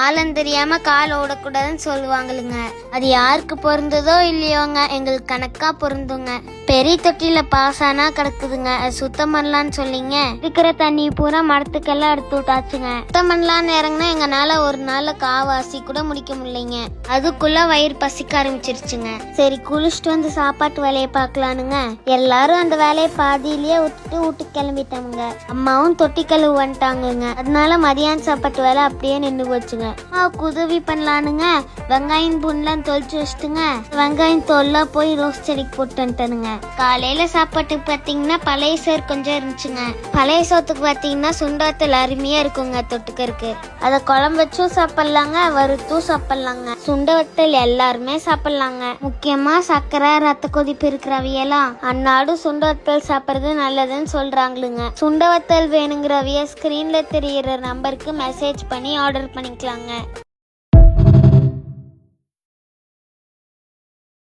காலம் தெரியாம கால் ஓடக்கூடாதுன்னு சொல்லுவாங்களுங்க. அது யாருக்கு பொருந்ததோ இல்லையோங்க, எங்களுக்கு கணக்கா பொருந்துங்க. பெரிய தொட்டியில பாஸ் ஆனா கிடக்குதுங்க, அது சுத்தம் பண்ணலான்னு சொல்லிங்க இருக்கிற தண்ணி பூரா மரத்துக்கெல்லாம் எடுத்து விட்டாச்சுங்க. சுத்தம் பண்ணலான்னு இறங்கினா எங்கனால ஒரு நாள்ல காவாசி கூட முடிக்க முடியலைங்க. அதுக்குள்ள வயிறு பசிக்க ஆரம்பிச்சிருச்சுங்க. சரி குளிச்சுட்டு வந்து சாப்பாட்டு வேலையை பார்க்கலானுங்க. எல்லாரும் அந்த வேலையை பாதியிலேயே விட்டுட்டு வீட்டுக்கு கிளம்பிட்டாங்க. அம்மாவும் தொட்டி கழுவு வந்துட்டாங்கங்க. அதனால மதியான சாப்பாட்டு வேலை அப்படியே நின்று போச்சுங்க. உதவி பண்ணலானுங்க. வெங்காயம் பூண்டெல்லாம் தொளிச்சு வச்சுட்டுங்க, வெங்காயம் தோல்லாம் போய் ரோஸ் செடிக்கு போட்டு வந்துட்டனுங்க. காலையில சாப்பாட்டுக்கு பாத்தீங்கன்னா பழைய சோறு கொஞ்சம் இருந்துச்சுங்க. பழைய சோத்துக்கு பாத்தீங்கன்னா சுண்டவத்தல் அருமையா இருக்குங்க தொட்டுக்கருக்கு. அதை குழம்பு வச்சும் சாப்பிடலாங்க, வறுத்தும் சாப்பிடலாங்க. சுண்டவத்தல் எல்லாருமே சாப்பிடலாங்க. முக்கியமா சர்க்கரை ரத்த கொதிப்பு இருக்கிறவையெல்லாம் அன்னாடும் சுண்டவத்தல் சாப்பிடுறது நல்லதுன்னு சொல்றாங்களுங்க. சுண்டவத்தல் வேணுங்கிறவைய ஸ்கிரீன்ல தெரியுற நம்பருக்கு மெசேஜ் பண்ணி ஆர்டர் பண்ணிக்கலாங்க.